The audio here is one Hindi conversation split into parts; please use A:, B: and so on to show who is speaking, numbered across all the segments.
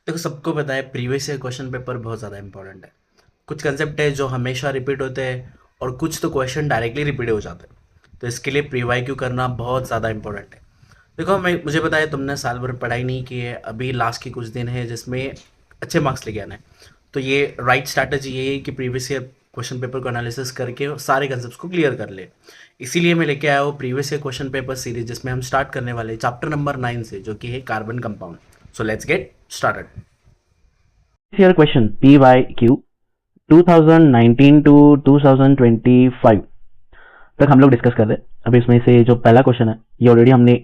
A: देखो, सबको पता है प्रीवियस ईयर क्वेश्चन पेपर बहुत ज़्यादा इंपॉर्टेंट है। कुछ कंसेप्ट है जो हमेशा रिपीट होते हैं और कुछ तो क्वेश्चन डायरेक्टली रिपीट हो जाते हैं। तो इसके लिए प्री वाई क्यू करना बहुत ज़्यादा इंपॉर्टेंट है। देखो, मैं मुझे पता है तुमने साल भर पढ़ाई नहीं की है, अभी लास्ट के कुछ दिन है जिसमें अच्छे मार्क्स लेके आना है। तो ये राइट स्ट्रैटेजी ये है कि प्रीवियस ईयर क्वेश्चन पेपर को एनालिसिस करके सारे कंसेप्ट को क्लियर कर ले। इसीलिए मैं लेके आया हूँ previous year question paper series, जिसमें हम स्टार्ट करने वाले हैं चैप्टर नंबर 9 से, जो कि है carbon compound. So let's get started.
B: Year question PYQ 2019 to 2025 तक हम लोग डिस्कस कर रहे हैं। अभी इसमें से जो पहला क्वेश्चन है ये ऑलरेडी हमने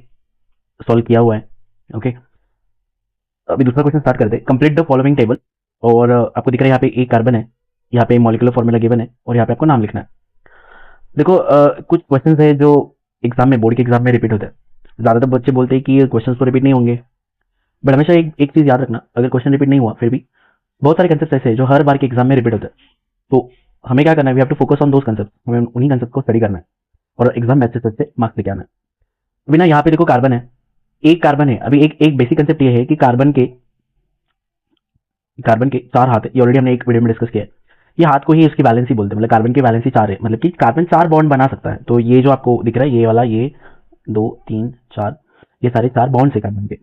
B: सॉल्व किया हुआ है। ओके, अभी दूसरा क्वेश्चन स्टार्ट करते हैं। Complete the following table. और आपको दिख रहा है यहाँ पे एक कार्बन है, यहाँ पे मॉलिक्यूलर फॉर्मूला गिवन है और यहाँ पे आपको नाम लिखना है। देखो कुछ क्वेश्चन है जो एग्जाम में, बोर्ड के एग्जाम में रिपीट होते हैं। ज्यादातर बच्चे बोलते हैं कि क्वेश्चन तो रिपीट नहीं होंगे, बट हमेशा एक चीज याद रखना, अगर क्वेश्चन रिपीट नहीं हुआ फिर भी बहुत सारे कंसेप्ट ऐसे हैं जो हर बार के एग्जाम में रिपीट होते हैं। तो हमें क्या करना है, we have to focus on those concept, हमें उन्हीं कंसेप्ट को स्टडी करना है और एग्जाम में अच्छे से अच्छे मार्क्स लेके आना है। अभी ना यहाँ पे देखो कार्बन है, एक कार्बन है। अभी एक एक बेसिक कंसेप्ट ये है कि कार्बन के चार हाथ है, ये ऑलरेडी हमने एक वीडियो में डिस्कस किया है। ये हाथ को ही इसकी वैलेंसी बोलते हैं, मतलब कार्बन की वैलेंसी चार है, मतलब कि कार्बन चार बॉन्ड बना सकता है। तो ये जो आपको दिख रहा है ये वाला, ये दो तीन चार, ये सारे चार बॉन्ड है कार्बन के।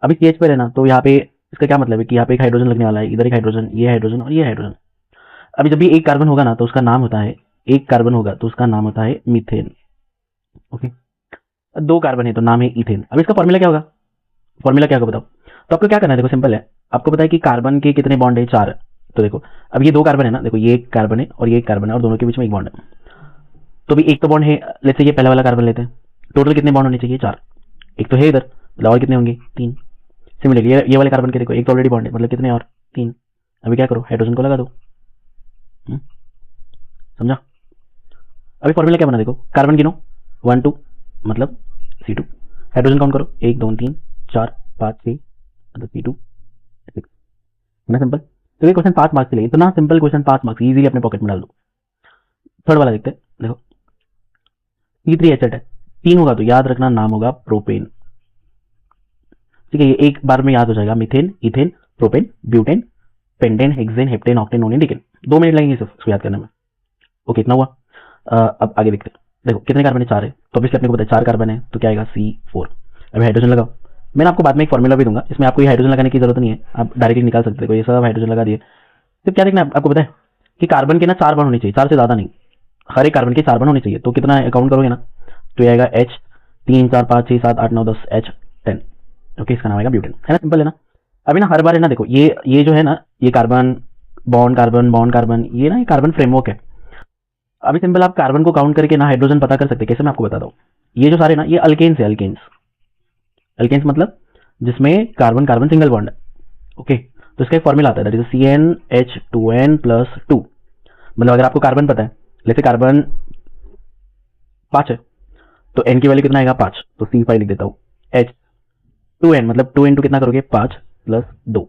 B: अभी सीएच पर है ना, तो यहाँ पे इसका क्या मतलब है कि यहाँ पे एक हाइड्रोजन लगने वाला है, इधर एक हाइड्रोजन, ये हाइड्रोजन और ये हाइड्रोजन। अभी जब भी एक कार्बन होगा ना तो उसका नाम होता है, एक कार्बन होगा तो उसका नाम होता है मीथेन। ओके, दो कार्बन है तो नाम है इथेन। अब इसका फॉर्मूला क्या होगा, फॉर्मूला क्या होगा बताओ। तो आपको क्या करना है, देखो सिंपल है। आपको पता है कि कार्बन के कितने बॉन्ड है, चार। तो देखो अब ये दो कार्बन है ना, देखो ये एक कार्बन है और ये एक कार्बन है और दोनों के बीच में एक बॉन्ड है। तो भी एक तो बॉन्ड है, लेट्स से ये पहला वाला कार्बन लेते हैं। टोटल कितने बॉन्ड होने चाहिए, चार। एक तो है इधर, मतलब और कितने होंगे, तीन। सिमिलरली ये वाले कार्बन के देखो एक तो ऑलरेडी बॉन्ड है, मतलब कितने और, तीन। अभी क्या करो, हाइड्रोजन को लगा दो। हम्म, समझा। अभी फॉर्मूला क्या बना, देखो कार्बन गिनो, वन टू मतलब C2। हाइड्रोजन काउंट करो, एक दो तीन चार पाँच छः, मतलब C2 सिक्स। है ना सिंपल। तो ये क्वेश्चन 5 मार्क्स के लिए, इतना सिंपल क्वेश्चन 5 मार्क्स इजीली अपने पॉकेट में डाल दो। थर्ड वाला देखते हैं, देखो C3H8 है, तीन होगा तो याद रखना नाम होगा प्रोपेन। ठीक है, ये एक बार में याद हो जाएगा, methane, ethane, propane, butane, pentane, hexane, heptane, octane, nonane, decane. 2 minute लगेंगे सिर्फ इसको याद करने में। ओके, इतना हुआ। अब आगे देखते हैं। देखो कितने कार्बन है, चार है, तो ऑब्वियसली अपने को पता है चार कार्बन है तो क्या आएगा, C4। अभी हाइड्रोजन लगाओ, मैंने आपको बाद में एक फॉर्मूला भी दूंगा, इसमें आपको ये हाइड्रोजन लगाने की जरूरत नहीं है, आप डायरेक्टली निकाल सकते हो। ये सब हाइड्रोजन लगा दिए। तो क्या देखना है आपको पता है कि कार्बन के ना चार बॉन्ड होने चाहिए, चार से ज्यादा नहीं। हर एक कार्बन के चार बॉन्ड होने चाहिए। तो कितना अकाउंट करोगे ना, तो ये आएगा H, 3 4 5 6 7 8 9 10 H10। ओके, इसका नाम आएगा ब्यूटेन। है ना, सिंपल है ना। अभी ना हर बार है ना, देखो ये जो है ना, ये कार्बन बॉन्ड कार्बन कार्बन, ये ना ये कार्बन फ्रेमवर्क है। अभी सिंपल आप कार्बन को काउंट करके ना हाइड्रोजन पता कर सकते हैं। कैसे, मैं आपको बताता हूँ। ये जो सारे ना ये अल्केन्स है, अल्केन्स। अल्केन्स मतलब जिसमें कार्बन कार्बन सिंगल बॉन्ड है। ओके, तो इसका एक फॉर्मूला आता है, दैट इज CnH2n+2। मतलब अगर आपको कार्बन पता है, जैसे कार्बन 5 है तो n की वैल्यू कितना आएगा, 5, तो C5 लिख देता हूँ। H2n मतलब 2 इंटू कितना करोगे, 5 प्लस 2,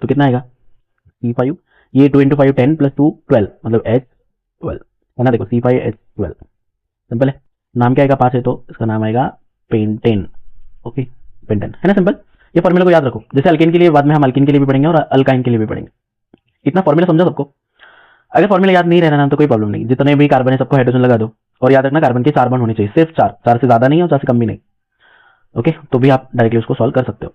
B: तो कितना आएगा, C5। ये 2 इंटू 5 10 प्लस 2 12, मतलब H12। है ना, देखो C5H12, सिंपल है। नाम क्या आएगा, 5 है तो इसका नाम आएगा पेंटेन। Okay, pentane. है ना सिंपल। ये फॉर्मूला को याद रखो, जैसे अल्केन के लिए बाद में हम अल्किन के लिए भी पढ़ेंगे और अल्काइन के लिए भी पढ़ेंगे। इतना फॉर्मूला समझा सबको। अगर फॉर्मूला याद नहीं रहना ना तो कोई प्रॉब्लम नहीं, जितने भी कार्बन है सबको हाइड्रोजन लगा दो। और याद रखना कार्बन के चार बॉन्ड होने चाहिए, सिर्फ चार, चार से ज्यादा नहीं और चार से कम भी नहीं। ओके, तो भी आप डायरेक्टली उसको सॉल्व कर सकते हो।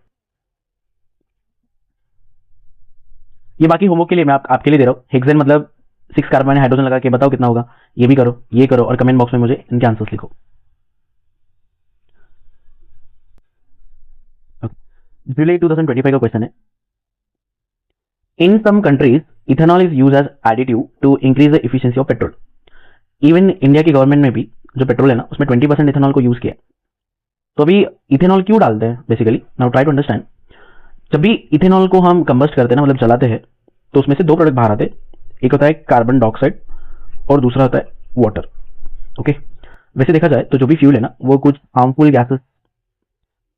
B: ये बाकी होमवर्क के लिए मैं आपके लिए दे रहा हूँ। हेक्सेन मतलब 6 कार्बन है, हाइड्रोजन लगा के बताओ कितना होगा। ये भी करो, ये करो और कमेंट बॉक्स में मुझे इनके आंसर्स लिखो। जुलाई 2025 का क्वेश्चन है। In some countries ethanol is use as additive to increase the efficiency of petrol. Even India की गवर्नमेंट में भी जो पेट्रोल है ना उसमें 20% इथेनॉल को यूज किया। तो अभी इथेनॉल क्यों डालते हैं basically, now try to understand. जब भी इथेनॉल को हम कंबस्ट करते हैं ना, मतलब जलाते हैं, तो उसमें से दो प्रोडक्ट बाहर आते हैं। एक होता है कार्बन डाइऑक्साइड और दूसरा होता है वाटर। ओके, वैसे देखा जाए तो जो भी फ्यूल है ना वो कुछ हार्मफुल गैसेस,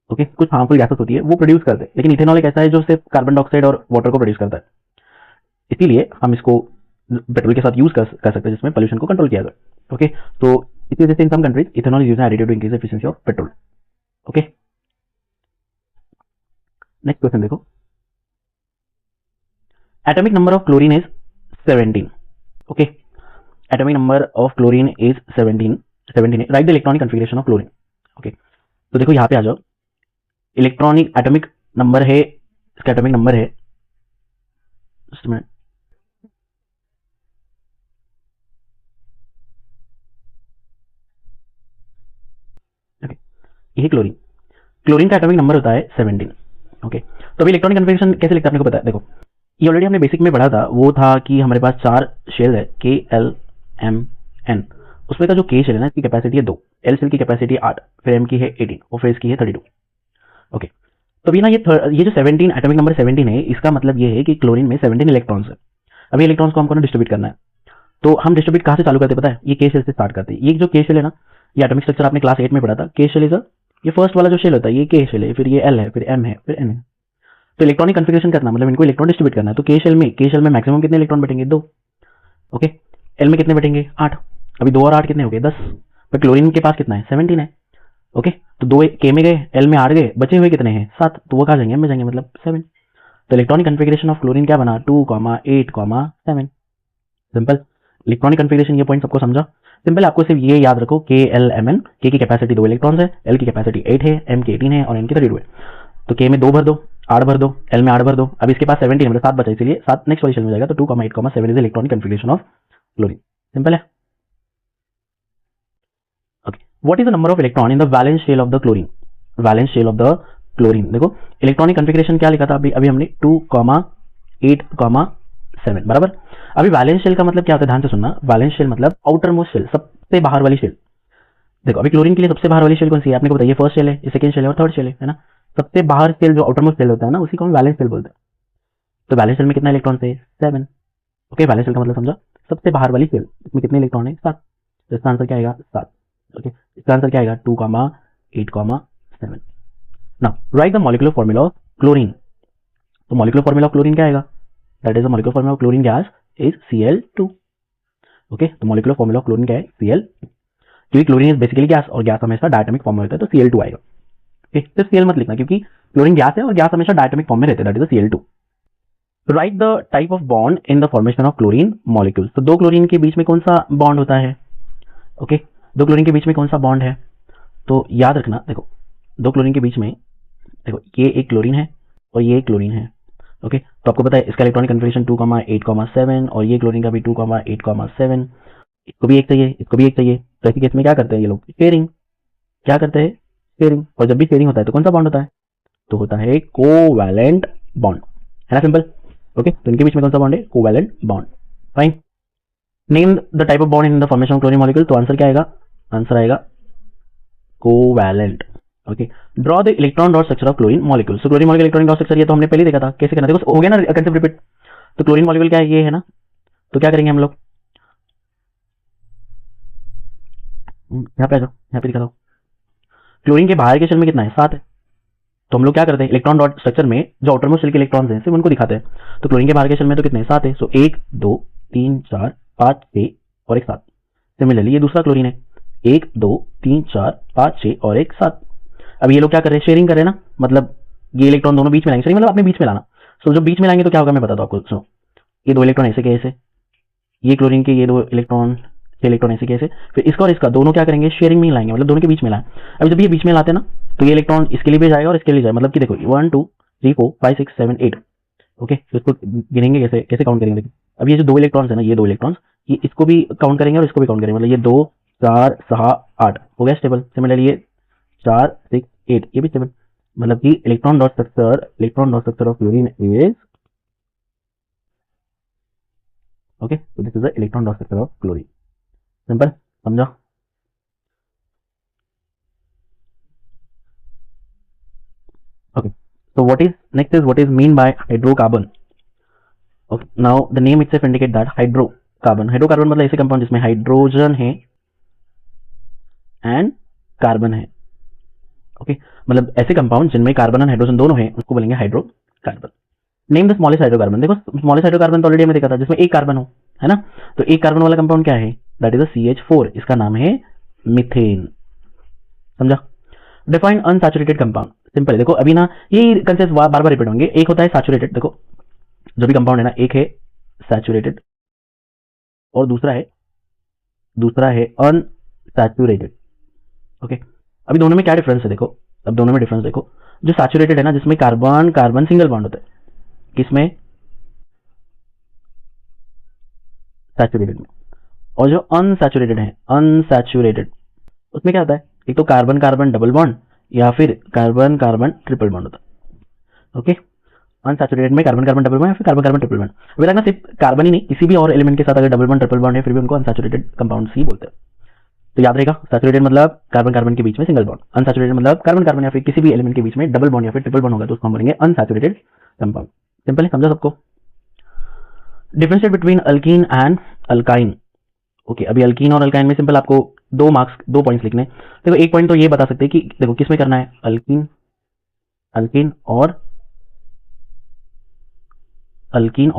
B: ओके, कुछ हार्मफुल गैसेस होती है वो प्रोड्यूस करते हैं, लेकिन इथेनॉल एक ऐसा है जो सिर्फ कार्बन डाइऑक्साइड और वाटर को प्रोड्यूस करता है। इसीलिए हम इसको पेट्रोल के साथ यूज कर सकते हैं जिसमें पोल्यूशन को कंट्रोल किया जाए। ओके, तो इसी वजह से in some countries ethanol is used additive to increase efficiency of petrol. Okay, next question देखो। Atomic number of chlorine is 17. Okay, atomic number of chlorine is 17 है. Write the electronic configuration of chlorine. Okay, तो देखो यहाँ पे आ जाओ. इलेक्ट्रॉनिक एटॉमिक नंबर है, इसका एटॉमिक नंबर है, जस्ट मिनट, ओके, ये क्लोरीन. क्लोरीन का एटॉमिक नंबर होता है 17. ओके, तो अभी इलेक्ट्रॉनिक कन्फिगरेशन कैसे लिखते हैं आपने को पता है. देखो, ये ऑलरेडी हमने बेसिक में पढ़ा था. वो था कि हमारे पास 4 शेल है, के एल एम एन. उसमें का जो के शेल है ना, इसकी कैपेसिटी है 2, एल शेल की कैपेसिटी 8, फिर एम की है 18 और फिर इसकी है 32. ओके, तो अभी ना ये जो 17 एटॉमिक नंबर 17 है, इसका मतलब ये है कि क्लोरीन में 17 इलेक्ट्रॉन्स है. अभी इलेक्ट्रॉन्स को हमको ना डिस्ट्रीब्यूट करना है. तो हम डिस्ट्रीब्यूट कहाँ से चालू करते हैं पता है? ये के शेल से स्टार्ट करते हैं. ये जो के शेल है ना, ये एटॉमिक स्ट्रक्चर आपने क्लास 8 में पढ़ा था. के शेल इज ये फर्स्ट वाला जो शेल होता है, ये के शेल है, फिर ये एल है, फिर एम है, फिर एन है. तो इलेक्ट्रॉनिक कन्फिगरेशन करना मतलब इनको इलेक्ट्रॉन डिस्ट्रीब्यूट करना है. तो के शेल में मैक्सिमम कितने इलेक्ट्रॉन बैठेंगे? 2. ओके, एल में कितने बैठेंगे? 8. अभी 2 और 8 कितने हो गए? 10. पर क्लोरीन के पास कितना है? 17 है. ओके, तो 2 के में गए, एल में 8 गए, बचे हुए कितने हैं? 7. तो वो कहाँ जाएंगे? में जाएंगे, मतलब 7. तो इलेक्ट्रॉनिक कन्फिगरेशन ऑफ क्लोरीन क्या बना? 2, 8, 7. Simple electronic configuration. ये पॉइंट सबको समझा? सिंपल, आपको सिर्फ ये याद रखो, के एल एम एन. के की कैपेसिटी 2 इलेक्ट्रॉन्स है, एल की कैपेसिटी 8 है, एम की 18 है और एन की 32 है. तो के में 2 भर दो, 8 भर दो, एल में 8 भर दो. अब इसके पास 17 मतलब 7 बचा, इसलिए 7 नेक्स्ट वाली शेल में जाएगा. तो 2, 8, 7 is electronic configuration of chlorine. Simple है. Okay, what is the number of electron in the valence shell of the chlorine? Valence shell of the chlorine. देखो, इलेक्ट्रॉनिक कन्फिगरेशन क्या लिखा था अभी हमने? 2, 8, 7. बराबर. अभी वैलेंस शेल का मतलब क्या होता है? ध्यान से सुनना. वैलेंस शेल मतलब आउटर मोस्ट शेल, सबसे बाहर वाली शेल. देखो, अभी क्लोरीन के लिए सबसे बाहर वाली शेल कौन सी है? आपने को बताइए. फर्स्ट शेल है, ये सेकंड शेल है और थर्ड शेल है ना. सबसे बाहर शेल जो आउटर मोस्ट शेल होता है ना, उसी को हम वैलेंस शेल बोलते हैं. तो वैलेंस शेल में कितना इलेक्ट्रॉन है? 7. ओके, वैलेंस शेल का मतलब समझा? सबसे बाहर वाली शेल, इसमें कितने इलेक्ट्रॉन है? 7. तो इसका आंसर क्या आएगा? 7. ओके, इसका आंसर क्या आएगा? 2, 8, 7. Now right the molecular formula of chlorine. तो मॉलिक्यूलर फॉर्मूला ऑफ क्लोरीन क्या आएगा? That is the molecular formula of chlorine gas is Cl2. Okay, तो मॉलिक्यूलर फॉर्मूला ऑफ क्लोरीन क्या है? Cl. क्योंकि क्लोरीन इज बेसिकली गैस और गैस हमेशा डायटोमिक फॉर्म में होता है, तो Cl2 आएगा. ओके, सिर्फ Cl मत लिखना, क्योंकि क्लोरीन गैस है और गैस हमेशा डायटोमिक फॉर्म में रहते हैं, that is Cl2. Right the type of bond in the formation of chlorine molecules. तो 2 क्लोरीन के बीच में कौन सा बॉन्ड होता है? ओके, 2 क्लोरीन के बीच में कौन सा बॉन्ड है? तो याद रखना, देखो 2 क्लोरीन के बीच में, देखो ये एक क्लोरीन है और ये एक क्लोरीन है. ओके, तो आपको पता है इसका इलेक्ट्रॉनिक कन्फिगरेशन 2, 8, 7 और ये क्लोरीन का भी 2, 8, 7. इसको भी एक चाहिए, इसको भी एक चाहिए. तो ऐसे केस में क्या करते हैं ये लोग? शेयरिंग. क्या करते हैं? शेयरिंग. और जब भी शेयरिंग होता है तो कौन सा बॉन्ड होता है? तो होता है कोवैलेंट बॉन्ड, है ना. सिंपल. ओके, तो इनके बीच में कौन सा बॉन्ड है? Covalent bond. Fine. Name the type of bond in the formation of chlorine molecule. तो आंसर क्या आएगा? आंसर आएगा covalent. Okay, draw the electron dot structure of chlorine molecule. So chlorine molecule electronic dot structure ये तो हमने पहले देखा था. कैसे करना? देखो हो गया ना कंसेप्ट रिपीट. तो क्लोरीन मॉलिक्यूल क्या है? ये है ना. तो क्या करेंगे हम लोग? यहाँ पे आ जाओ, यहाँ पे दिखा दो. क्लोरीन के बाहर के शेल में कितना है? 7 है. तो हम लोग क्या करते हैं? इलेक्ट्रॉन डॉट स्ट्रक्चर में जो आउटर मोस्ट शेल के इलेक्ट्रॉन्स हैं सिर्फ उनको दिखाते हैं. तो क्लोरीन के बाहर के शेल में तो कितने? 7 है. सो 1, 2, 3, 4, 5, 6 और एक 7. सिमिलरली ये दूसरा क्लोरीन है, 1, 2, 3, 4, 5, 6 और एक 7. अब ये लोग क्या कर रहे हैं? शेयरिंग कर रहे हैं ना. मतलब ये इलेक्ट्रॉन दोनों बीच में लाएंगे. शेयरिंग मतलब अपने बीच में लाना. सो जब बीच में लाएंगे तो क्या होगा मैं बता दूं आपको. सो ये 2 इलेक्ट्रॉन ऐसे के ऐसे, ये क्लोरीन के ये 2 इलेक्ट्रॉन, 6 इलेक्ट्रॉन ऐसे कैसे, फिर इसका और इसका दोनों क्या करेंगे? शेयरिंग में ही लाएंगे, मतलब दोनों के बीच में लाएं. अब जब ये बीच में लाते हैं ना, तो ये इलेक्ट्रॉन इसके लिए भी जाएगा और इसके लिए जाएगा. मतलब कि देखो 1, 2, 3, 4, 5, 6, 7, 8. ओके, तो इसको गिनेंगे कैसे? कैसे काउंट करेंगे? देखिए, अब ये जो 2 इलेक्ट्रॉन्स है ना, ये 2 इलेक्ट्रॉन्स, ये इसको भी काउंट करेंगे और इसको भी काउंट करेंगे. मतलब ये 2, 4, 6, 8 हो गया स्टेबल. सिमिलरली ये 4, 6, 8 ये भी स्टेबल. मतलब कि electron dot structure of chlorine is okay. तो this is the electron dot structure of chlorine. Simple, समझा? Okay, so what is mean by hydrocarbon? Okay, now the name itself indicate that hydrocarbon मतलब ऐसे कंपाउंड जिसमें हाइड्रोजन है एंड कार्बन है. ओके, मतलब ऐसे कंपाउंड जिनमें कार्बन और हाइड्रोजन दोनों हैं उसको बोलेंगे hydrocarbon. Name the smallest hydrocarbon. देखो स्मॉलेस्ट हाइड्रोकार्बन तो ऑलरेडी हमने देखा था, जिसमें एक कार्बन हो, है ना. तो एक कार्बन वाला कंपाउंड क्या है? That is CH4. इसका नाम है मीथेन. समझा? Define unsaturated compound. सिंपल है. देखो अभी ना ये कंसेप्ट बार बार रिपीट होंगे. एक होता है सैचुरेटेड. देखो जो भी कंपाउंड है ना, एक है सैचुरेटेड और दूसरा है अनसैचुरेटेड। ओके, अभी दोनों में क्या डिफरेंस है देखो, अब दोनों में डिफरेंस देखो। जो सैचुरेटेड है ना, जिसमें कार्बन कार्बन सिंगल बॉन्ड होता है, किसमें, सैचुरेटेड में। और जो अनसैचुरेटेड है, अनसैचुरेटेड, उसमें क्या होता है, एक तो कार्बन कार्बन डबल बॉन्ड या फिर कार्बन कार्बन ट्रिपल बॉन्ड होता है। ओके, अनसैचुरेटेड में कार्बन कार्बन डबल बॉन्ड या फिर कार्बन कार्बन ट्रिपल बॉन्ड। अभी तक ना सिर्फ कार्बन ही नहीं, किसी भी और एलिमेंट के साथ अगर डबल बॉन्ड ट्रिपल बॉन्ड है फिर भी उनको अनसैचुरेटेड कंपाउंड्स ही बोलते हैं। तो याद रहेगा, सैचुरेटेड मतलब कार्बन कार्बन के बीच में सिंगल बॉन्ड, अनसैचुरेटेड मतलब कार्बन कार्बन या फिर किसी भी एलिमेंट के बीच में डबल बॉन्ड या फिर ट्रिपल बॉन्ड होगा तो उसको हम बोलेंगे अनसैचुरेटेड कंपाउंड। सिंपल है, समझा सबको। Differentiate between alkyne and alkyne. Okay, अभी अल्कीन और अल्काइन में सिंपल आपको 2 पॉइंट्स लिखने। देखो, एक पॉइंट तो ये बता सकते हैं कि देखो किसमें करना है, अल्कीन और अल्काइन।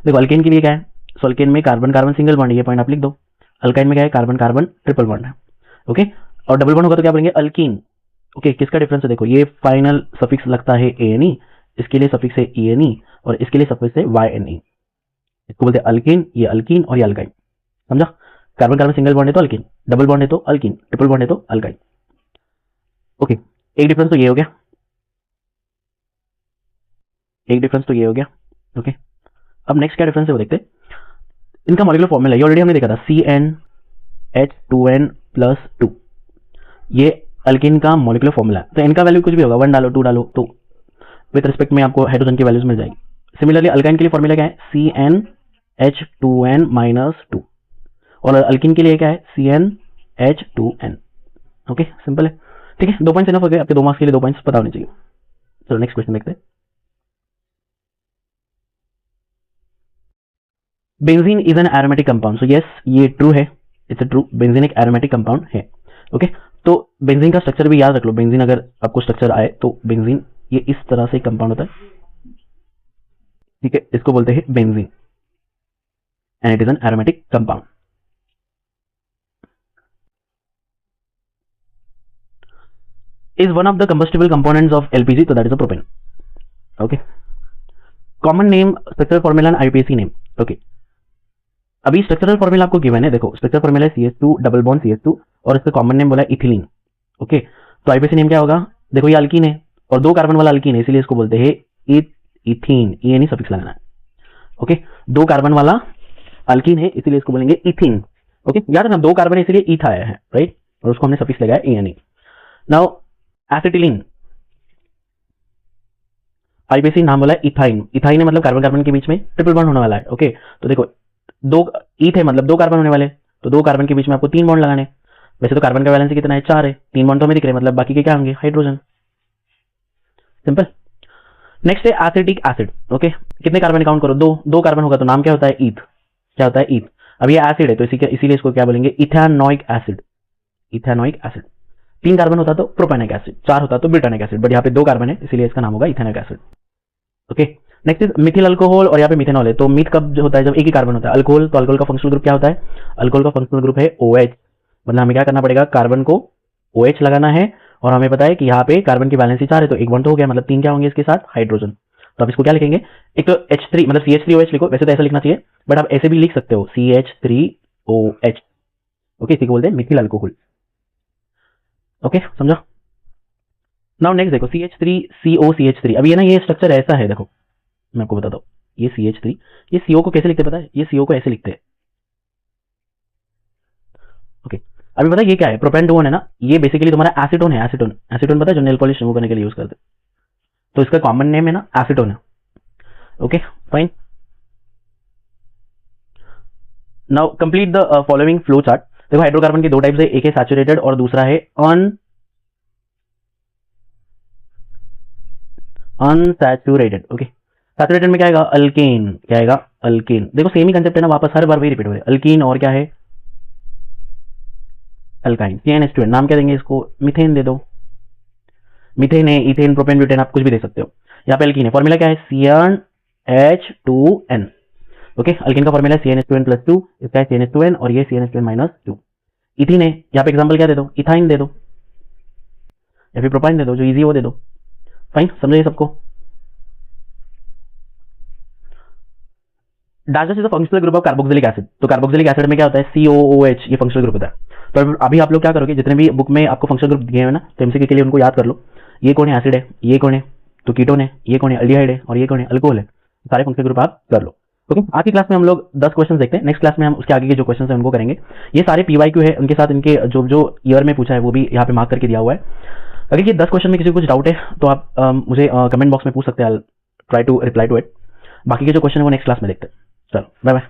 B: देखो अल्केन के लिए क्या है, सो अल्केन में कार्बन कार्बन सिंगल बॉन्ड, ये पॉइंट आप लिख दो। अल्काइन में क्या है, कार्बन कार्बन ट्रिपल बॉन्ड है। ओके, और डबल बॉन्ड होगा तो क्या बोलेंगे, अल्कीन। ओके, किसका डिफरेंस है देखो, ये फाइनल सफिक्स लगता है ANE, इसके लिए सफिक्स है ENE और इसके लिए सफिक्स है YNE। इसको बोलते हैं अल्कीन, ये अल्कीन और ये अल्काइन। समझा, कार्बन कार्बन सिंगल बॉन्ड है तो अल्कीन, डबल बॉन्ड है तो अल्कीन, ट्रिपल बॉन्ड है तो अल्काइन। ओके, एक डिफरेंस तो ये हो गया, ओके। अब नेक्स्ट क्या डिफरेंस है वो देखते हैं। इनका मॉलिक्यूलर फॉर्मूला ये ऑलरेडी हमने देखा था, CnH2n+2। ये अल्कीन का मॉलिक्यूलर फॉर्मूला है, तो इनका वैल्यू कुछ भी होगा, 1 डालो 2 डालो तो विद रिस्पेक्ट में आपको हाइड्रोजन की वैल्यूज मिल जाएगी। सिमिलरली अल्काइन के लिए फॉर्मूला क्या है, CnH2n-2 और अल्कीन के लिए क्या है, CnH2n। ओके, सिंपल है, ठीक है। 2 पॉइंट्स इनफ हो गए आपके, 2 मार्क्स के लिए 2 पॉइंट्स पता होने चाहिए। चलो नेक्स्ट क्वेश्चन देखते हैं। Benzene is an aromatic compound, so yes ये ट्रू है, इट्स अ ट्रू, बेंजीन एक एरोमेटिक कंपाउंड है। ओके, तो बेंजीन का स्ट्रक्चर भी याद रख लो, बेंजीन अगर आपको स्ट्रक्चर आए तो बेंजीन ये इस तरह से कंपाउंड होता है, ठीक है, इसको बोलते हैं benzene and it is an aromatic compound. Is one of the combustible components of LPG, तो that is a propane. Okay, common name, structural formula and IUPAC name. Okay, अभी स्ट्रक्चरल फॉर्मूला आपको गिवन है, देखो स्ट्रक्चरल फॉर्मूला है CH2 डबल बॉन्ड CH2 और इसका कॉमन नेम बोला है इथिलीन। ओके, तो IUPAC नेम क्या होगा, देखो ये अल्कीन है और 2 कार्बन वाला अल्कीन है, इसीलिए इसको बोलते हैं इथीन, ENE सफिक्स लगाना है। ओके, 2 कार्बन वाला अल्कीन है इसीलिए इसको बोलेंगे इथीन। ओके, याद है ना, 2 कार्बन है इसीलिए ईथ आया है, राइट, और उसको हमने सफिक्स लगाया ENE। नाउ एसिटिलीन, IUPAC नाम बोला है इथाइन, इथाइन है मतलब कार्बन कार्बन के बीच में ट्रिपल बॉन्ड होने वाला है। ओके, तो देखो 2 ईथ है मतलब 2 कार्बन होने वाले, तो 2 कार्बन के बीच में आपको 3 बॉन्ड लगाने। वैसे तो कार्बन का वैलेंसी कितना है, 4 है, 3 बॉन्ड तो हमें दिख रहे हैं, मतलब बाकी के क्या होंगे, हाइड्रोजन। सिंपल। नेक्स्ट है एसिटिक एसिड। ओके, कितने कार्बन काउंट करो, 2 कार्बन होगा तो नाम क्या होता है, ईथ। क्या होता है, ईथ। अब ये एसिड है तो इसीलिए इसको क्या बोलेंगे, इथेनोइक एसिड, 3 कार्बन होता तो प्रोपेनिक एसिड, 4 होता तो ब्यूटानिक एसिड, बट यहाँ पे 2 कार्बन है इसीलिए इसका नाम होगा ethanoic acid. Okay, next is Mithil alcohol और यहाँ पे मिथेनॉल है, तो मीथ कब होता है, जब एक ही कार्बन होता है। अल्कोहल, तो अल्कोहल का फंक्शनल ग्रुप क्या होता है, अल्कोहल का फंक्शनल ग्रुप है OH, मतलब हमें क्या करना पड़ेगा, कार्बन को OH लगाना है और हमें पता है कि यहाँ पे कार्बन की वैलेंसी 4 है तो एक बॉन्ड तो हो गया, मतलब 3 क्या होंगे इसके साथ, हाइड्रोजन। तो आप इसको क्या लिखेंगे, एक तो H3 मतलब CH3OH लिखो, वैसे तो ऐसा लिखना चाहिए बट आप ऐसे भी लिख सकते हो CH3OH। ओके, इसी को बोलते हैं मिथिल अल्कोहल। ओके, समझा। नाउ नेक्स्ट देखो CH3COCH3। अब ये ना, ये स्ट्रक्चर ऐसा है, देखो मैं आपको बताता हूँ, ये CH3, ये CO को कैसे लिखते पता है, ये CO को ऐसे लिखते हैं। ओके, अभी पता है ये क्या है, प्रोपेन 2 है ना, ये बेसिकली तुम्हारा एसीटोन है, एसीटोन पता है जो नेल पॉलिश रिमूव करने के लिए यूज करते हैं, तो इसका कॉमन नेम है ना एसीटोन है। Okay, fine. Now complete the following flow chart. देखो हाइड्रोकार्बन के 2 टाइप्स है, एक है सैचुरेटेड और दूसरा है अनसैचुरेटेड। ओके, सैचुरेटेड में क्या आएगा, अल्केन, क्या आएगा, अल्केन। देखो सेम ही कंसेप्ट है ना, वापस हर बार वही रिपीट हो रहा है, अल्कीन और क्या है, अल्काइन। CnH2n, नाम क्या देंगे इसको, मीथेन दे दो, मीथेन है, इथेन, प्रोपेन, ब्यूटेन, आप कुछ भी दे सकते हो। यहाँ पे अल्कीन है, फॉर्मूला क्या है, CnH2n। ओके, अल्कीन का फॉर्मूला है CnH2n+2, इसका है CnH2n और ये CnH2n-2। इथीन है, यहाँ पे एग्जांपल क्या दे दो, इथाइन दे दो या फिर प्रोपाइन दे दो, जो इजी वो दे दो। फाइन, समझे सबको। Digest is a functional group of carboxylic acid. तो कार्बोक्सिलिक एसिड में क्या होता है, COOH, ये फंक्शनल ग्रुप होता है। तो अभी आप लोग क्या करोगे, जितने भी बुक में आपको फंक्शनल ग्रुप दिए हुए ना, तो एमसीक्यू के लिए उनको याद कर लो। ये कौन है, एसिड है, ये कौन है तो कीटोन है, ये कौन है, एल्डिहाइड है, और ये कौन है, अल्कोहल है। सारे फंक्शनल ग्रुप आप कर लो। ओके, आज की क्लास में हम लोग 10 क्वेश्चन देखते हैं। नेक्स्ट क्लास में हम उसके आगे के जो क्वेश्चन है उनको करेंगे। ये सारे PYQ है, उनके साथ इनके जो जो ईयर में पूछा है वो भी यहाँ पे मार्क करके दिया हुआ है। अगर ये 10 क्वेश्चन में किसी को कुछ डाउट है तो आप मुझे कमेंट बॉक्स में पूछ सकते हैं। I try to reply to it. बाकी के जो क्वेश्चन है वो नेक्स्ट क्लास में देखते हैं। चलो बाय बाय।